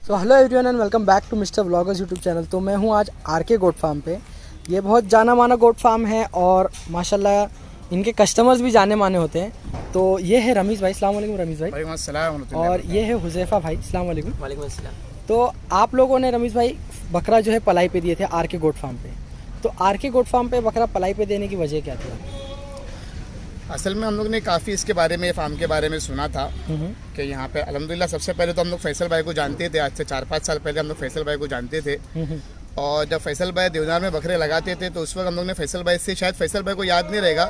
So hello everyone and welcome back to mister vloggers YouTube channel. तो मैं हूँ आज आरके गोट फार्म पे। ये बहुत जाना माना गोट फार्म है और माशाल्लाह इनके कस्टमर्स भी जाने माने होते हैं। तो ये है रमीज़ भाई, अस्सलाम वालेकुम रमीज़ भाई। वालेकुम अस्सलाम। और ये है हुज़ैफ़ा भाई, अस्सलाम वालेकुम। वालेकुम अस्सलाम। तो आप लोगों ने रमीज़ भाई बकरा जो है पलाई पे दिए थे आरके गोट फार्म पे। तो आरके गोट फार्म पे बकरा पलाई पे देने की वजह क्या थी? असल में हम लोग ने काफ़ी इसके बारे में, फार्म के बारे में सुना था कि यहाँ पे अल्हम्दुलिल्लाह सबसे पहले तो हम लोग फैसल भाई को जानते थे। आज से 4-5 साल पहले हम लोग फैसल भाई को जानते थे। और जब फैसल भाई देवनार में बकरे लगाते थे तो उस वक्त हम लोग ने फैसल भाई से, शायद फैसल भाई को याद नहीं रहेगा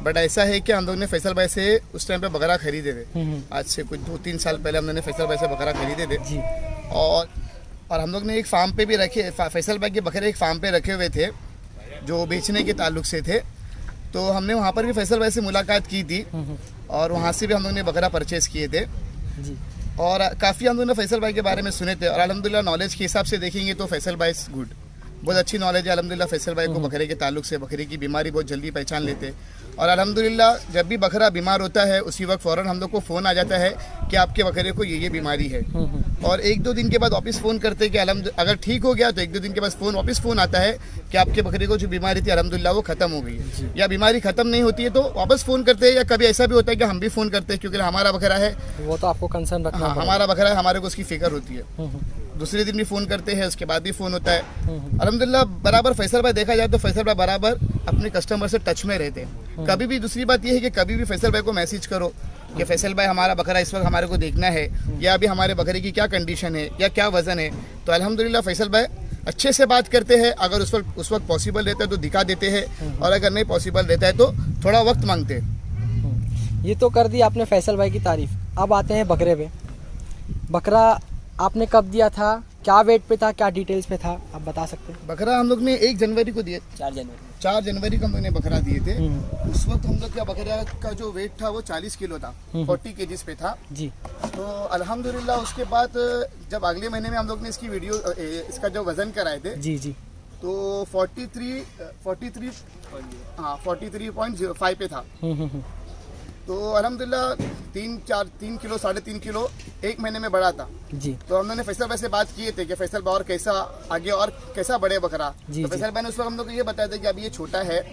बट ऐसा है कि हम लोग ने फैसल भाई से उस टाइम पे बकरा खरीदे थे। आज से कुछ 2-3 साल पहले हम लोग ने फैसल भाई से बकरा खरीदे थे जी। और हम लोग ने एक फार्म पे भी रखे, फैसल भाई के बकरे एक फार्म पे रखे हुए थे जो बेचने के ताल्लुक से थे। तो हमने वहाँ पर भी फैसल भाई से मुलाकात की थी और वहाँ से भी हम लोग ने बकरा परचेज़ किए थे जी। और काफ़ी हम लोग ने फैसल भाई के बारे में सुने थे। और अल्हम्दुलिल्लाह नॉलेज के हिसाब से देखेंगे तो फैसल भाई इज़ गुड, बहुत अच्छी नॉलेज है अल्हम्दुलिल्लाह। फैसल भाई को बकरे के ताल्लुक से बकरे की बीमारी बहुत जल्दी पहचान लेते हैं और अल्हम्दुलिल्लाह जब भी बकरा बीमार होता है उसी वक्त फ़ौरन हम लोग को फ़ोन आ जाता है कि आपके बकरे को ये बीमारी है। और 1-2 दिन के बाद वापस फ़ोन करते हैं कि अगर ठीक हो गया तो 1-2 दिन के बाद वापस फ़ोन आता है कि आपके बकरे को जो बीमारी थी अल्हम्दुलिल्लाह वो ख़त्म हो गई है। या बीमारी ख़त्म नहीं होती है तो वापस फ़ोन करते हैं, या कभी ऐसा भी होता है कि हम भी फ़ोन करते हैं क्योंकि हमारा बकरा है, वो तो आपको कंसर्न रखना हाँ हमारा बकरा है, हमारे को उसकी फ़िक्र होती है। दूसरे दिन भी फ़ोन करते हैं, उसके बाद भी फ़ोन होता है। अल्हम्दुलिल्लाह बराबर फैसल भाई, देखा जाए तो फैसल भाई बराबर अपने कस्टमर से टच में रहते हैं। कभी भी, दूसरी बात यह है कि कभी भी फैसल भाई को मैसेज करो कि फैसल भाई हमारा बकरा इस वक्त हमारे को देखना है, या अभी हमारे बकरे की क्या कंडीशन है या क्या वज़न है, तो अल्हम्दुलिल्लाह फैसल भाई अच्छे से बात करते हैं। अगर उस वक्त पॉसिबल रहता है तो दिखा देते हैं और अगर नहीं पॉसिबल रहता है तो थोड़ा वक्त मांगते हैं। ये तो कर दी आपने फैसल भाई की तारीफ। अब आते हैं बकरे पे। बकरा आपने कब दिया था, क्या वेट पे था, क्या डिटेल्स पे था, आप बता सकते हैं? बकरा हम लोग ने 1 जनवरी को दिए, 4 जनवरी को हम लोग ने बकरा दिए थे। उस वक्त हम लोग का बकरा का जो वेट था वो 40 किलो था, 40 केजीज पे था जी। तो अल्हम्दुलिल्लाह उसके बाद जब अगले महीने में हम लोग ने इसकी वीडियो, इसका जो वजन कराए थे जी जी। तो 43.05 पे था। तो अल्हम्दुलिल्लाह 3 किलो 3.5 किलो 1 महीने में बढ़ा था जी। तो हम लोगों ने फैसल भाई से बात किए थे कि फैसल भाई और कैसा आगे और कैसा बढ़े बकरा। जी, तो फैसल भाई ने उस वक्त हम लोग को ये बताया था कि अभी ये छोटा है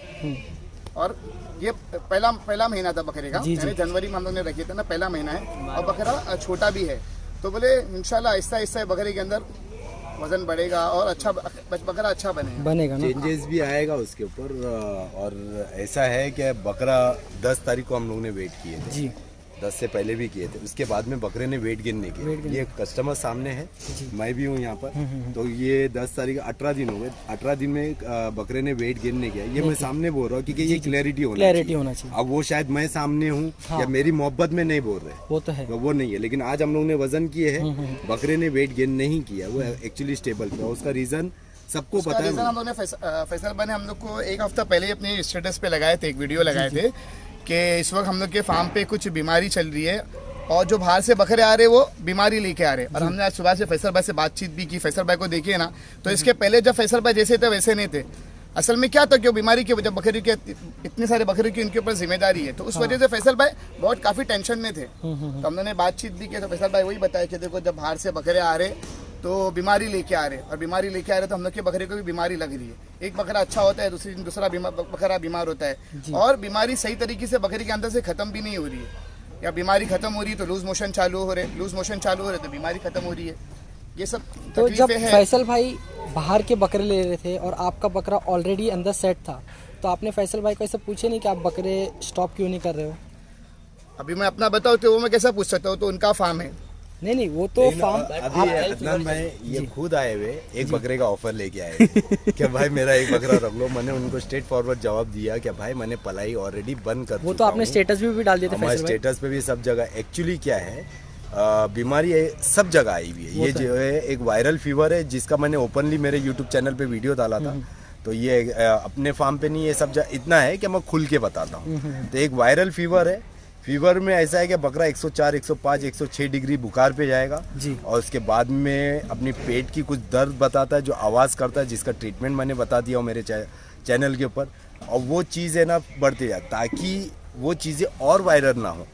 और ये पहला महीना था बकरे का, यानी जनवरी में हम लोग ने रखे थे ना, पहला महीना है और बकरा छोटा भी है। तो बोले इंशाल्लाह आहिस्ता आहिस्ता बकरे के अंदर वजन बढ़ेगा और अच्छा बकरा अच्छा बनेगा ना, चेंजेस भी आएगा उसके ऊपर। और ऐसा है कि बकरा 10 तारीख को हम लोगों ने वेट किए थे जी, 10 से पहले भी किए थे। उसके बाद में बकरे ने वेट गेन नहीं किया। ये कस्टमर सामने है, मैं भी हूँ यहाँ पर। तो ये 10 तारीख 18 दिन हो गए, 18 दिन में बकरे ने वेट गेन नहीं किया। ये मैं सामने बोल रहा हूँ क्योंकि ये क्लैरिटी होना चाहिए। अब वो शायद मैं सामने हूँ या मेरी मोहब्बत में नहीं बोल रहे, वो तो है, वो नहीं है। लेकिन आज हम लोग ने वजन किए है, बकरे ने वेट गेन नहीं किया, वो एक्चुअली स्टेबल पे। उसका रीजन सबको पता है। हम लोग ने फैसल भाई ने हम लोग को 1 हफ्ता पहले ही अपने स्टेटस पे लगाए थे, एक वीडियो लगाए थे कि इस वक्त हम लोग के फार्म पे कुछ बीमारी चल रही है और जो बाहर से बकरे आ रहे वो बीमारी लेके आ रहे। और हमने आज सुबह से फैसल भाई से बातचीत भी की। फैसल भाई को देखिए ना, तो इसके पहले जब फैसल भाई जैसे थे वैसे नहीं थे। असल में क्या था कि बीमारी की वजह, बकरी के इतने सारे बकरी की उनके ऊपर जिम्मेदारी है, तो उस वजह से फैसल भाई बहुत काफ़ी टेंशन में थे। तो हम लोगों ने बातचीत भी की तो फैसल भाई वही बताया कि देखो जब बाहर से बकरे आ रहे तो बीमारी लेके आ रहे, और बीमारी लेके आ रहे तो हम लोग के बकरे को भी बीमारी लग रही है। एक बकरा अच्छा होता है, दूसरा बकरा बीमार होता है और बीमारी सही तरीके से बकरे के अंदर से खत्म भी नहीं हो रही है, या बीमारी खत्म हो रही है तो लूज मोशन चालू हो रहे तो बीमारी खत्म हो रही है। ये सब तो जब फैसल भाई बाहर के बकरे ले रहे थे और आपका बकरा ऑलरेडी अंदर सेट था, तो आपने फैसल भाई को ऐसा पूछे नहीं कि आप बकरे स्टॉप क्यों नहीं कर रहे हो? अभी मैं अपना बताऊँ तो वो मैं कैसा पूछ सकता हूँ, तो उनका फार्म है। नहीं वो तो फार्म। अभी अदनान भाई ये खुद आए हुए एक बकरे का ऑफर लेके आए कि भाई मेरा एक बकरा रख लो। मैंने उनको स्ट्रेट फॉरवर्ड जवाब दिया कि भाई मैंने पलाई ऑलरेडी बंद कर, वो तो आपने स्टेटस भी डाल दिया था, हमारे स्टेटस पे भी सब जगह। एक्चुअली क्या है, बीमारी सब जगह आई हुई है। ये जो है एक वायरल फीवर है जिसका मैंने ओपनली मेरे यूट्यूब चैनल पे वीडियो डाला था। तो ये अपने फार्म पे नहीं, ये सब जगह इतना है कि मैं खुल के बताता हूँ। तो एक वायरल फीवर है। फीवर में ऐसा है कि बकरा 104, 105, 106 डिग्री बुखार पे जाएगा जी। और उसके बाद में अपनी पेट की कुछ दर्द बताता है, जो आवाज़ करता है, जिसका ट्रीटमेंट मैंने बता दिया हो मेरे चैनल के ऊपर। और वो चीज़ है ना बढ़ती जाए, ताकि वो चीजें और वायरल ना हो।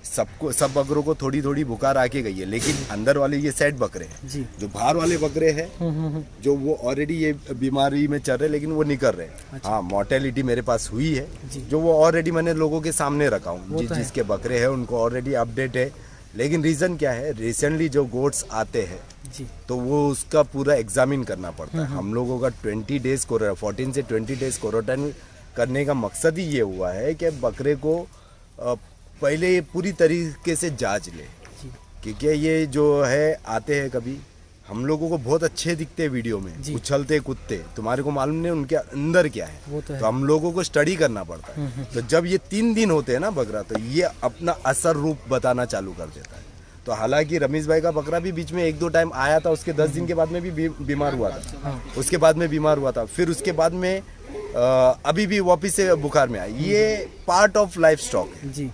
सबको, सब बकरों को थोड़ी थोड़ी बुखार आके गई है, लेकिन अंदर वाले ये सेट बकरे हैं जी। जो बाहर वाले बकरे हैं जो वो ऑलरेडी ये बीमारी में चल रहे लेकिन वो नहीं कर रहे। अच्छा। हाँ, मोर्टेलिटी मेरे पास हुई है जी। जो वो ऑलरेडी मैंने लोगों के सामने रखा हूँ, वो तो है। जिसके बकरे हैं उनको ऑलरेडी अपडेट है। लेकिन रीजन क्या है, रिसेंटली जो गोट्स आते हैं जी। तो वो उसका पूरा एग्जामिन करना पड़ता है। हम लोगों का 20 डेज 14 से 20 डेज क्वारंटाइन करने का मकसद ही ये हुआ है कि बकरे को पहले पूरी तरीके से जांच ले, क्योंकि ये जो है आते हैं कभी हम लोगों को बहुत अच्छे दिखते हैं वीडियो में, उछलते कूदते, तुम्हारे को मालूम नहीं उनके अंदर क्या है, वो तो है। तो हम लोगों को स्टडी करना पड़ता है। तो जब ये 3 दिन होते हैं ना बकरा, तो ये अपना असर रूप बताना चालू कर देता है। तो हालांकि रमेश भाई का बकरा भी बीच में 1-2 टाइम आया था, उसके 10 दिन के बाद में भी बीमार हुआ था, उसके बाद में बीमार हुआ था, फिर उसके बाद में अभी भी वापिस से बुखार में आया। ये पार्ट ऑफ लाइफ स्टॉक है जी।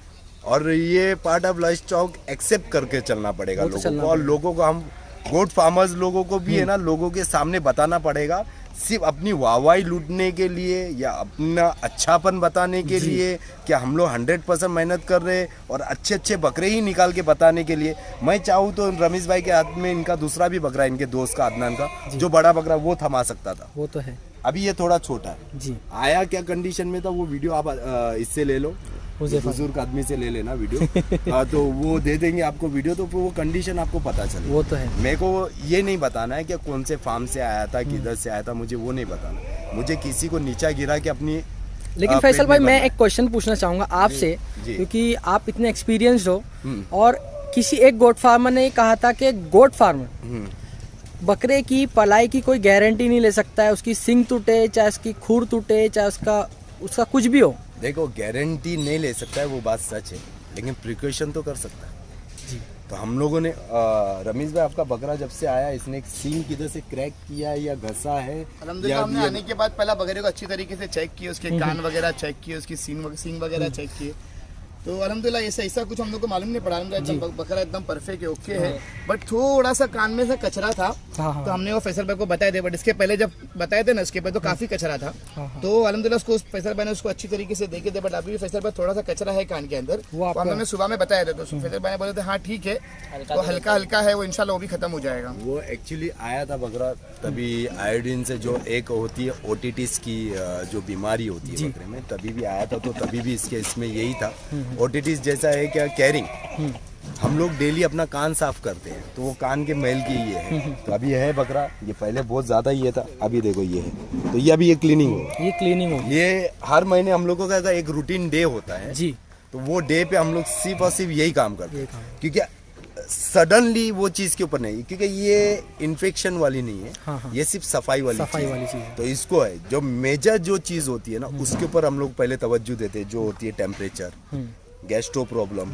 और ये part of life stock accept करके चलना पड़ेगा वो तो लोगों चलना को। और लोगों को, हम गोट फार्मर्स लोगों को भी है ना, लोगों के सामने बताना पड़ेगा, सिर्फ अपनी वाहवाही लूटने के लिए या अपना अच्छापन बताने के लिए कि हम लोग 100% मेहनत कर रहे हैं और अच्छे अच्छे बकरे ही निकाल के बताने के लिए। मैं चाहूँ तो रमेश भाई के हाथ में इनका दूसरा भी बकरा है, इनके दोस्त का अदनान का, जो बड़ा बकरा वो थमा सकता था। वो तो है अभी ये थोड़ा छोटा है जी। आया क्या कंडीशन में था वो वीडियो आप इससे ले लो, बुजुर्ग आदमी से ले लेना वीडियो। तो वो दे देंगे आपको वीडियो, तो फिर वो कंडीशन आपको पता चले। वो तो है। मेरे को ये नहीं बताना है कि कौन से फार्म से आया था, किधर से आया था, मुझे वो नहीं बताना। मुझे किसी को नीचा गिरा के अपनी लेकिन फैसल भाई मैं एक क्वेश्चन पूछना चाहूंगा आपसे, जी। क्योंकि आप इतने एक्सपीरियंस्ड हो और किसी एक गोट फार्मर ने कहा था कि गोट फार्मर बकरे की पलाई की कोई गारंटी नहीं ले सकता है, उसकी सिंग टूटे, चाहे उसकी खूर टूटे, चाहे उसका कुछ भी हो। देखो, गारंटी नहीं ले सकता है वो बात सच है, लेकिन प्रिकॉशन तो कर सकता है जी। तो हम लोगों ने रमेश भाई आपका बकरा जब से आया, इसने एक सींग किधर से क्रैक किया है या घसा है? अल्हम्दुलिल्लाह हमने आने के बाद पहला बकरे को अच्छी तरीके से चेक किया, उसके कान वगैरह चेक किए, उसकी सींग वगैरह चेक किए। तो अल्हम्दुलिल्लाह ऐसा कुछ हम लोग को मालूम नहीं पड़ा। एकदम बकरा एकदम परफेक्ट है, ओके है, बट थोड़ा सा कान में से कचरा था। तो हमने वो फैसल भाई को बताए थे, बट इसके पहले जब बताए थे ना इसके पहले तो काफी कचरा था। तो अल्हम्दुलिल्लाह उसको फैसल भाई ने उसको अच्छी तरीके से देखे थे, बट अभी भी फैसल भाई थोड़ा सा कचरा है कान के अंदर। वो हमने सुबह में बताया था, तो फैसल भाई ने बोले थे हाँ ठीक है, तो हल्का हल्का है वो, इंशाल्लाह वो भी खत्म हो जाएगा। वो एक्चुअली आया था बकरा तभी आयोडीन से, जो एक होती है ओटिटिस की जो बीमारी होती है बकरे में, तभी भी आया था। तो तभी भी इसमें यही था। ओटिटिस जैसा है क्या, कैरिंग, हम लोग डेली अपना कान साफ करते हैं, तो वो कान के मैल की ये है। तो अभी है बकरा, ये पहले बहुत ज्यादा ये था, अभी देखो ये है। तो ये अभी ये क्लीनिंग हो, ये हर महीने हम लोगों का एक रूटीन डे होता है जी। तो वो डे पे हम लोग सिर्फ और सिर्फ यही काम करते हैं, क्योंकि सडनली वो चीज के ऊपर नहीं, क्योंकि ये इन्फेक्शन वाली नहीं है। हाँ। ये सिर्फ सफाई वाली चीज है। तो इसको है जो मेजर जो चीज होती है ना, उसके ऊपर हम लोग पहले तवज्जो देते हैं, जो होती है temperature, gastro problem,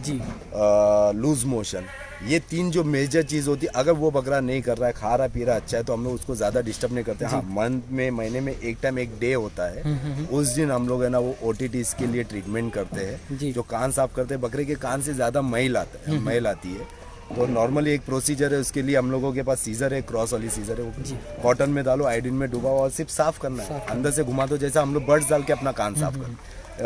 loose motion, ये 3 जो मेजर चीज होती है। अगर वो बकरा नहीं कर रहा है, खा रहा पी रहा अच्छा है, तो हम लोग उसको ज्यादा डिस्टर्ब नहीं करते। हाँ, महीने में एक टाइम एक डे होता है, उस दिन हम लोग है ना वो ओटीटीज के लिए ट्रीटमेंट करते हैं, जो कान साफ करते हैं। बकरे के कान से ज्यादा मैल आती है, तो नॉर्मली एक प्रोसीजर है उसके लिए। हम लोगों के पास सीजर है, क्रॉस वाली सीजर है, वो कॉटन में डालो, आयोडीन में डूबा और सिर्फ साफ करना है, अंदर से घुमा दो, जैसा हम लोग बर्ड्स डाल के अपना कान साफ करें।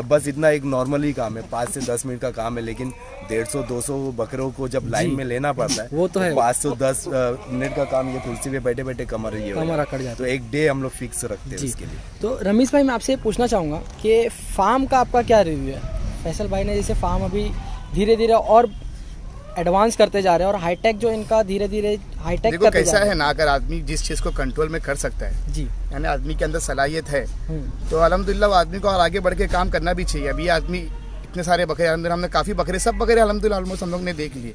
बस इतना एक नॉर्मली काम है, 5 से 10 मिनट का काम है। लेकिन 150-200 बकरों को जब लाइन में लेना पड़ता है, वो तो है। 510 मिनट का काम, ये तुलसी पे बैठे बैठे कमर अकड़ जाता तो एक डे हम लोग फिक्स रखते हैं इसके लिए। तो रमेश भाई मैं आपसे पूछना चाहूँगा कि फार्म का आपका क्या रिव्यू है? फैसल भाई ने जैसे फार्म अभी धीरे धीरे और एडवांस करते जा रहे हैं और हाईटेक जो इनका धीरे धीरे हाईटेक देखो कैसा है ना, अगर आदमी जिस चीज को कंट्रोल में कर सकता है जी, यानी आदमी के अंदर सलाहियत है, तो अल्हम्दुलिल्लाह वो आदमी को और आगे बढ़ के काम करना भी चाहिए। अभी आदमी इतने सारे बकरे, अंदर हमने काफी बकरे, सब बकरे अल्हम्दुलिल्लाह ऑलमोस्ट हम लोग ने देख लिए।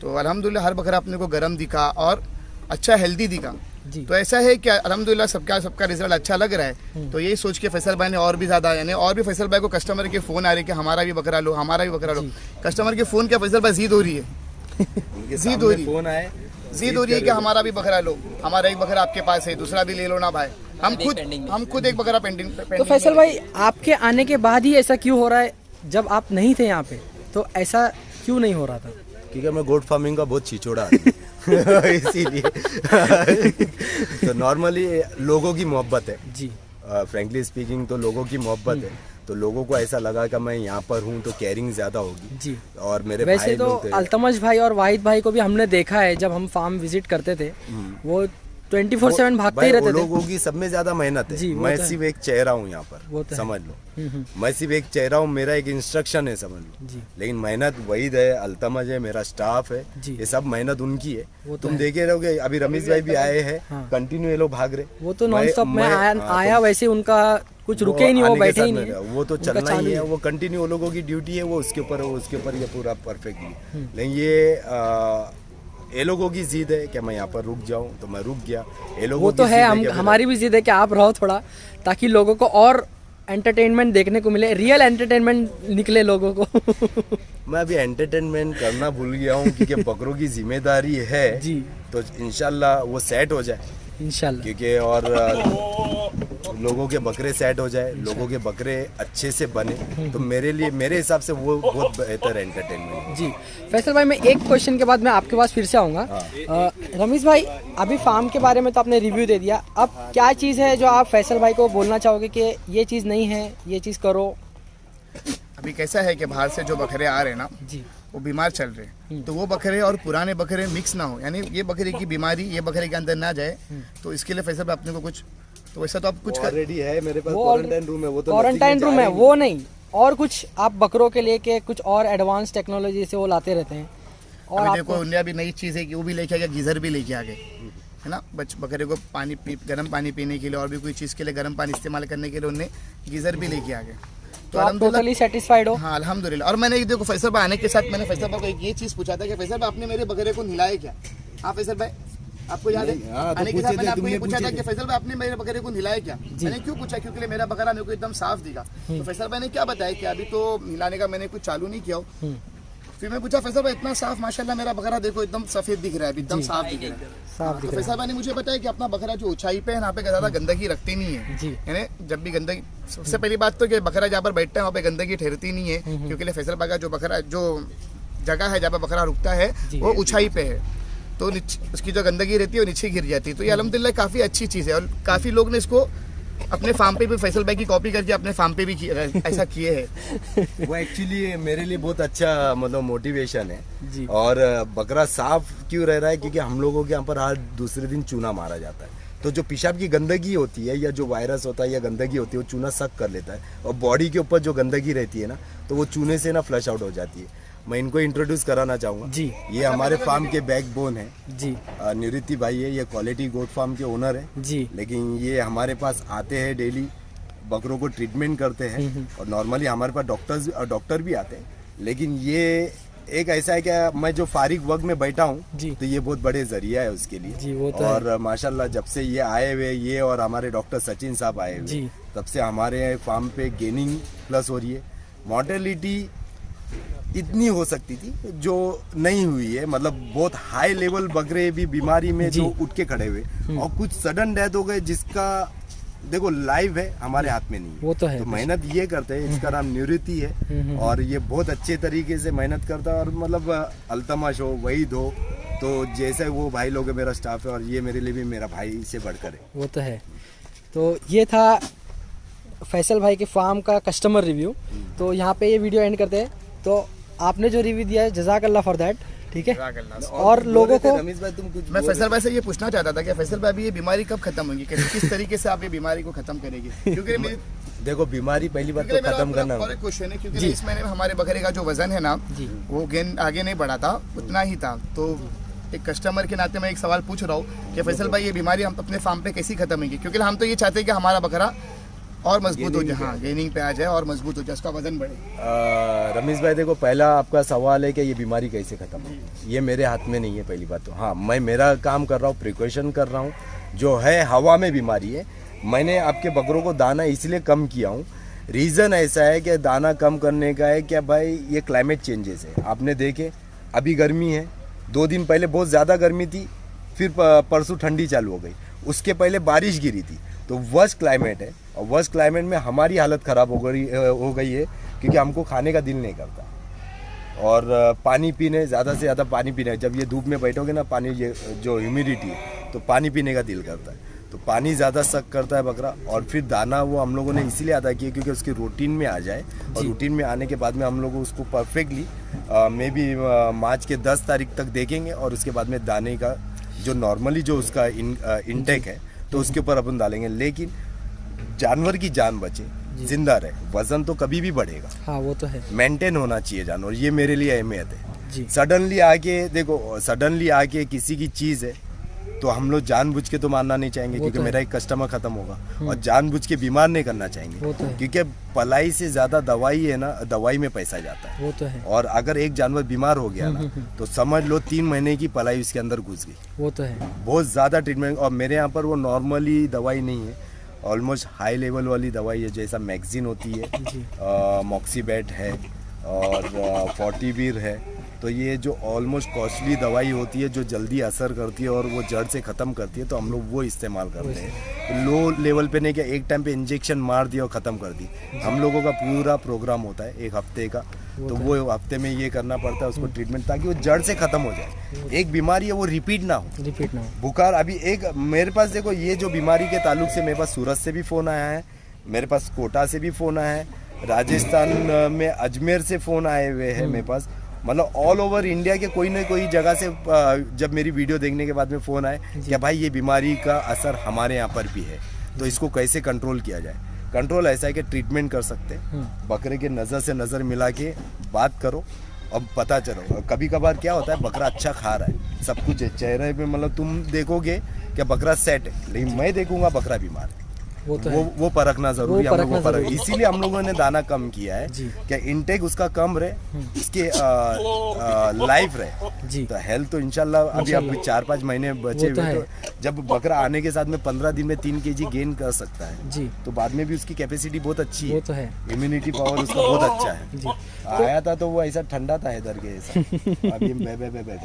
तो अल्हम्दुलिल्लाह हर बकरा अपने को गर्म दिखा और अच्छा हेल्दी दिखा। तो ऐसा है कि अल्हम्दुलिल्लाह सबका रिजल्ट अच्छा लग रहा है। तो यही सोच के फैसल भाई ने और भी ज्यादा, यानी और भी फैसल भाई को कस्टमर के फोन आ रहे कि हमारा भी बकरा लो, हमारा भी बकरा लो। कस्टमर के फोन क्या फैसल भाई जीद हो रही है, जीद हो रही है कि हमारा भी बकरा लो, हमारा एक बकरा आपके पास है, दूसरा भी ले लो ना भाई। हम खुद एक बकरा पेंडिंग। तो फैसल भाई आपके आने के बाद ही ऐसा क्यों हो रहा है? जब आप नहीं थे यहाँ पे तो ऐसा क्यों नहीं हो रहा था? क्योंकि मैं गोट फार्मिंग का बहुत छिचोड़ा आदमी इसीलिए। तो नॉर्मली लोगों की मोहब्बत है जी, फ्रैंकली स्पीकिंग तो लोगों की मोहब्बत है। तो तो लोगों को ऐसा लगा कि मैं यहाँ पर हूँ तो केयरिंग ज़्यादा होगी जी। और मेरे वैसे भाई तो लोग थे। अल्तमश भाई और वाहिद भाई को भी हमने देखा है जब हम फार्म विजिट करते थे, वो 24/7 भागते भाई ही वो रहते थे। लोगों की सब में ज्यादा मेहनत जी, है, वो मैं तो है। सिर्फ एक चेहरा हूँ यहाँ वो पर, तो है। समझ लो। मैं सिर्फ एक चेहरा हूँ, मेरा एक इंस्ट्रक्शन है, समझ लो। जी। लेकिन मेहनत वहीद है, अल्तमज है, मेरा स्टाफ है, जी। ये सब मेहनत उनकी है। वो तो तुम है। देखे रहोगे अभी रमेश भाई भी आए हैं, हाँ। कंटिन्यू ये लोग भाग रहे। वो तो नॉन स्टॉप में हाँ, आया तो वैसे उनका कुछ रुके ही नहीं, वो आने के बैठे ही साथ नहीं में है। वो तो उनका चलना चालू ही है, है। वो कंटिन्यू लोगों की ड्यूटी है, वो उसके ऊपर ये पूरा परफेक्टली। लेकिन ये लोगों की जिद है कि मैं यहाँ पर रुक जाऊँ, तो मैं रुक गया। ये लोगों वो तो की है, जिद हम कि मेरा- हमारी भी जिद है कि आप रहो थोड़ा, ताकि लोगों को और एंटरटेनमेंट देखने को मिले, रियल एंटरटेनमेंट निकले लोगों को। मैं अभी एंटरटेनमेंट करना भूल गया हूँ क्योंकि बकरों की जिम्मेदारी है जी। तो इंशाल्लाह वो सेट हो जाए, इंशाल्लाह। क्योंकि और लोगों के बकरे सेट हो जाए, लोगों के बकरे अच्छे से बने, तो मेरे हिसाब से वो बहुत बेहतर एंटरटेनमेंट है। जी फैसल भाई, मैं एक क्वेश्चन के बाद मैं आपके पास फिर से आऊँगा। रमीश भाई, अभी फार्म के बारे में तो आपने रिव्यू दे दिया, अब क्या चीज़ है जो आप फैसल भाई को बोलना चाहोगे कि ये चीज़ नहीं है, ये चीज़ करो? अभी कैसा है कि बाहर से जो बकरे आ रहे हैं ना, जी। वो बीमार चल रहे, तो वो बकरे और पुराने बकरे मिक्स ना हो, यानी ये बकरे की बीमारी ये बकरे के अंदर ना जाए, तो इसके लिए फैसल भाई अपने को कुछ, तो वैसा तो आप कुछ कर, ऑलरेडी है मेरे पास, वो क्वारंटाइन रूम है, वो तो क्वारंटाइन नज़दीक में रूम जा है, ही वो नहीं, और कुछ आप बकरों के लिए के कुछ और एडवांस टेक्नोलॉजी से वो लाते रहते हैं, और अभी आपको देखो उनने अभी नई चीज़ है कि वो भी लेके आ गया, गीजर भी लेके आ गए, है ना। बकरे को गर्म पानी पीने के लिए और भी कोई चीज़ के लिए गर्म पानी इस्तेमाल करने के लिए उनने गीजर भी लेके आ गए। तो आप टोटली सेटिस्फाइड हो? हाँ अल्हम्दुलिल्लाह। और मैंने देखो फैसल भाई आने के साथ मैंने फैसल भाई को एक ये चीज़ पूछा था कि फैसल भाई आपने मेरे बकरे को नहलाया क्या? हाँ फैसल भाई, आपको याद है? हाँ, तो आने के पूछे साथ थे, मैंने आपको ये तुमने पूछा था पूछे कि थे। फैसल भाई आपने मेरे बकरे को नहलाया क्या? मैंने क्यों पूछा? क्योंकि मेरा बकरा मेरे को एकदम साफ दिखा। तो फैसल भाई ने क्या बताया कि अभी तो नहलाने का मैंने कुछ चालू नहीं किया हो। फिर मैं पूछा फैसल भाई इतना साफ माशाल्लाह मेरा बकरा देखो एकदम सफेद दिख रहा है, अभी एकदम साफ दिख रहा है। साफ तो फैसल भाई ने मुझे बताया कि अपना बकरा जो ऊंचाई पे है यहाँ पे ज्यादा गंदगी रखती नहीं है, जी। यानी जब भी गंदगी, सबसे पहली बात तो कि बकरा जहाँ पर बैठता है वहाँ पे गंदगी ठहरती नहीं है, क्योंकि फैसल भाई का जो बकरा जो जगह है जहाँ पर बकरा रुकता है वो ऊंचाई पे है, तो उसकी जो गंदगी रहती है वो नीचे गिर जाती है। तो ये अल्हम्दुलिल्लाह काफ़ी अच्छी चीज़ है, और काफ़ी लोग ने इसको अपने फार्म पे भी फैसल भाई की कॉपी करके अपने फार्म पे भी ऐसा किए हैं। वो एक्चुअली मेरे लिए बहुत अच्छा मतलब मोटिवेशन है। जी। और बकरा साफ क्यों रह रहा है क्योंकि हम लोगों के यहाँ पर हर दूसरे दिन चूना मारा जाता है, तो जो पेशाब की गंदगी होती है या जो वायरस होता है या गंदगी होती है वो चूना सक कर लेता है, और बॉडी के ऊपर जो गंदगी रहती है ना तो वो चूने से ना फ्लश आउट हो जाती है। मैं इनको इंट्रोड्यूस कराना चाहूँगा। जी। ये हमारे फार्म के बैकबोन है। जी। निवृत्ति भाई है, ये क्वालिटी गोट फार्म के ओनर है। जी। लेकिन ये हमारे पास आते हैं डेली, बकरों को ट्रीटमेंट करते हैं, और नॉर्मली हमारे पास डॉक्टर भी आते हैं। लेकिन ये एक ऐसा है कि मैं जो फारिग वक्त में बैठा हूँ जी। तो ये बहुत बड़े जरिया है उसके लिए। जी, वो तो और माशाल्लाह जब से ये आए हुए, ये और हमारे डॉक्टर सचिन साहब आए हुए, जी। तब से हमारे फार्म पे गेनिंग प्लस हो रही है। मॉर्टेलिटी इतनी हो सकती थी जो नहीं हुई है, मतलब बहुत हाई लेवल बकरे भी बीमारी में जो उठ के खड़े हुए, और कुछ सडन डेथ हो गए जिसका देखो लाइव है हमारे हाथ में नहीं है। वो तो है। तो मेहनत ये करते हैं, इसका नाम निवृत्ति है, और ये बहुत अच्छे तरीके से मेहनत करता है। और मतलब अल्तमश हो, वहीद हो, तो जैसे वो भाई लोग है, मेरा स्टाफ है, और ये मेरे लिए भी मेरा भाई से बढ़कर है। वो तो है। तो ये था फैसल भाई के फार्म का कस्टमर रिव्यू। तो यहाँ पे ये वीडियो एंड करते हैं। तो आपने जो रिव्यू दिया है, जज़ाकल्लाह फॉर दैट, ठीक है। और लोगों को रमेश भाई तुम कुछ मैं फैसल भाई से ये पूछना चाहता था कि फैसल भाई अभी ये बीमारी कब खत्म होगी, किस तरीके से आप ये बीमारी को खत्म करेंगे? क्योंकि मेरी देखो बीमारी पहली बात तो क्योंकि खत्म मेरा करना और एक क्वेश्चन है, क्योंकि इस महीने में हमारे बकरे का जो वजन है ना वो गेन आगे नहीं बढ़ा था, उतना ही था। तो एक कस्टमर के नाते मैं एक सवाल पूछ रहा हूँ कि फैसल भाई ये बीमारी हम अपने फार्म पे कैसी खत्म होगी? क्योंकि हम तो ये चाहते हैं कि हमारा बकरा और मजबूत हो जाए, हाँ गेनिंग पे आ जाए और मजबूत हो जाए, उसका वजन बढ़े। रमेश भाई देखो, पहला आपका सवाल है कि ये बीमारी कैसे खत्म हो, ये मेरे हाथ में नहीं है पहली बात तो। हाँ, मैं मेरा काम कर रहा हूँ, प्रिकॉशन कर रहा हूँ। जो है हवा में बीमारी है, मैंने आपके बकरों को दाना इसलिए कम किया हूँ, रीज़न ऐसा है कि दाना कम करने का है क्या भाई, ये क्लाइमेट चेंजेस है। आपने देखे अभी गर्मी है, 2 दिन पहले बहुत ज़्यादा गर्मी थी, फिर परसों ठंडी चालू हो गई, उसके पहले बारिश गिरी थी। तो वर्स्ट क्लाइमेट है, और वर्स्ट क्लाइमेट में हमारी हालत ख़राब हो गई है, क्योंकि हमको खाने का दिल नहीं करता, और पानी पीने ज़्यादा से ज़्यादा पानी पीने, जब ये धूप में बैठोगे ना, पानी ये जो ह्यूमिडिटी है तो पानी पीने का दिल करता है। तो पानी ज़्यादा सक करता है बकरा, और फिर दाना वो हम लोगों ने इसीलिए अदा किया क्योंकि उसकी रूटीन में आ जाए, और रूटीन में आने के बाद में हम लोग उसको परफेक्टली मे बी मार्च के 10 तारीख तक देखेंगे, और उसके बाद में दाने का जो नॉर्मली जो उसका इनटेक है तो उसके ऊपर अपन डालेंगे। लेकिन जानवर की जान बचे, जिंदा रहे, वजन तो कभी भी बढ़ेगा, हाँ वो तो है, मेंटेन होना चाहिए जानवर, ये मेरे लिए अहमियत है। जी। सडनली आके देखो, सडनली आके किसी की चीज़ है तो हम लोग जानबूझ के तो मारना नहीं चाहेंगे क्योंकि मेरा एक कस्टमर खत्म होगा, और जानबूझ के बीमार नहीं करना चाहेंगे वो तो है। क्योंकि पलाई से ज्यादा दवाई है ना, दवाई में पैसा जाता है। वो तो है, और अगर एक जानवर बीमार हो गया ना तो समझ लो 3 महीने की पलाई उसके अंदर घुस गई। वो तो है, बहुत ज़्यादा ट्रीटमेंट, और मेरे यहाँ पर वो नॉर्मली दवाई नहीं है, ऑलमोस्ट हाई लेवल वाली दवाई है, जैसा मैगजीन होती है, मॉक्सीबेट है और फोर्टिवीर है। तो ये जो ऑलमोस्ट कॉस्टली दवाई होती है जो जल्दी असर करती है और वो जड़ से ख़त्म करती है, तो हम लोग वो इस्तेमाल करते हैं। तो लो लेवल पे नहीं, क्या एक टाइम पे इंजेक्शन मार दिया और ख़त्म कर दी। हम लोगों का पूरा प्रोग्राम होता है 1 हफ्ते का, तो वो हफ्ते में ये करना पड़ता है उसको ट्रीटमेंट, ताकि वो जड़ से ख़त्म हो जाए। एक बीमारी है वो रिपीट ना हो, बुखार। अभी एक मेरे पास देखो, ये जो बीमारी के ताल्लुक से मेरे पास सूरत से भी फ़ोन आया है, मेरे पास कोटा से भी फ़ोन आया है, राजस्थान में अजमेर से फ़ोन आए हुए हैं मेरे पास, मतलब ऑल ओवर इंडिया के कोई ना कोई जगह से जब मेरी वीडियो देखने के बाद में फ़ोन आए कि भाई ये बीमारी का असर हमारे यहाँ पर भी है, तो इसको कैसे कंट्रोल किया जाए। कंट्रोल ऐसा है कि ट्रीटमेंट कर सकते हैं, बकरे के नज़र से नज़र मिला के बात करो, अब पता चलो। कभी कभार क्या होता है, बकरा अच्छा खा रहा है, सब कुछ है चेहरे पे, मतलब तुम देखोगे कि बकरा सेट है, लेकिन मैं देखूंगा बकरा बीमार है, वो परखना जरूरी है। हम लोगों को परख, इसीलिए हम लोगों ने दाना कम किया है कि इनटेक उसका कम रहे, इसके लाइफ रहे, तो हेल्थ तो इंशाल्लाह अभी 4-5 महीने बचे हुए, तो जब बकरा आने के साथ में 15 दिन में 3 kg गेन कर सकता है, तो बाद में भी उसकी कैपेसिटी बहुत अच्छी है, तो इम्यूनिटी पावर उसका बहुत अच्छा है। आया था तो वो ऐसा ठंडा था इधर के ऐसा, अभी बे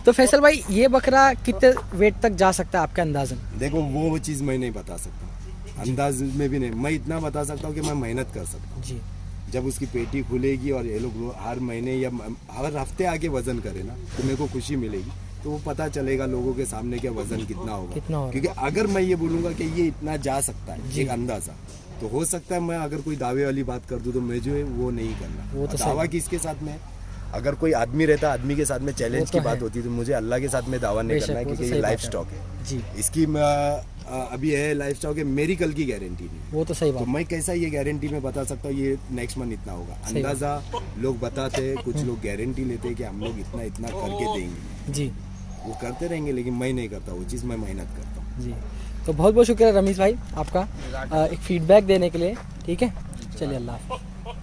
तो फैसल भाई, ये बकरा कितने वेट तक जा सकता है आपके अंदाजन? देखो वो चीज़ मैं नहीं बता सकता, अंदाज में भी नहीं। मैं इतना बता सकता हूँ कि मैं मेहनत कर सकता हूँ जी। जब उसकी पेटी खुलेगी और ये लोग हर महीने या हर हफ्ते आके वजन करे ना, तो मेरे को खुशी मिलेगी, तो वो पता चलेगा लोगों के सामने कि वजन कितना होगा। क्योंकि अगर मैं ये बोलूँगा कि ये इतना जा सकता है, एक अंदाज़ा, तो हो सकता है मैं अगर कोई दावे वाली बात कर दूँ तो मुझे वो नहीं करना। तो दावा किसके साथ में, अगर कोई आदमी रहता, आदमी के साथ में चैलेंज की बात होती, तो मुझे अल्लाह के साथ में दावा नहीं करना है, क्योंकि ये लाइफ स्टॉक है जी। इसकी अभी है लाइफ स्टॉक है, मेरी कल की गारंटी नहीं, वो तो सही बात। तो मैं कैसा ये गारंटी में बता सकता हूँ ये नेक्स्ट मंथ इतना होगा, अंदाजा लोग बताते हैं, कुछ लोग गारंटी लेते हैं कि हम लोग इतना इतना करके देंगे जी, वो करते रहेंगे, लेकिन मैं नहीं करता वो चीज़, मैं मेहनत करता हूँ जी। तो बहुत बहुत शुक्रिया रमीश भाई आपका एक फीडबैक देने के लिए, ठीक है, चलिए अल्लाह हाफ़िज़।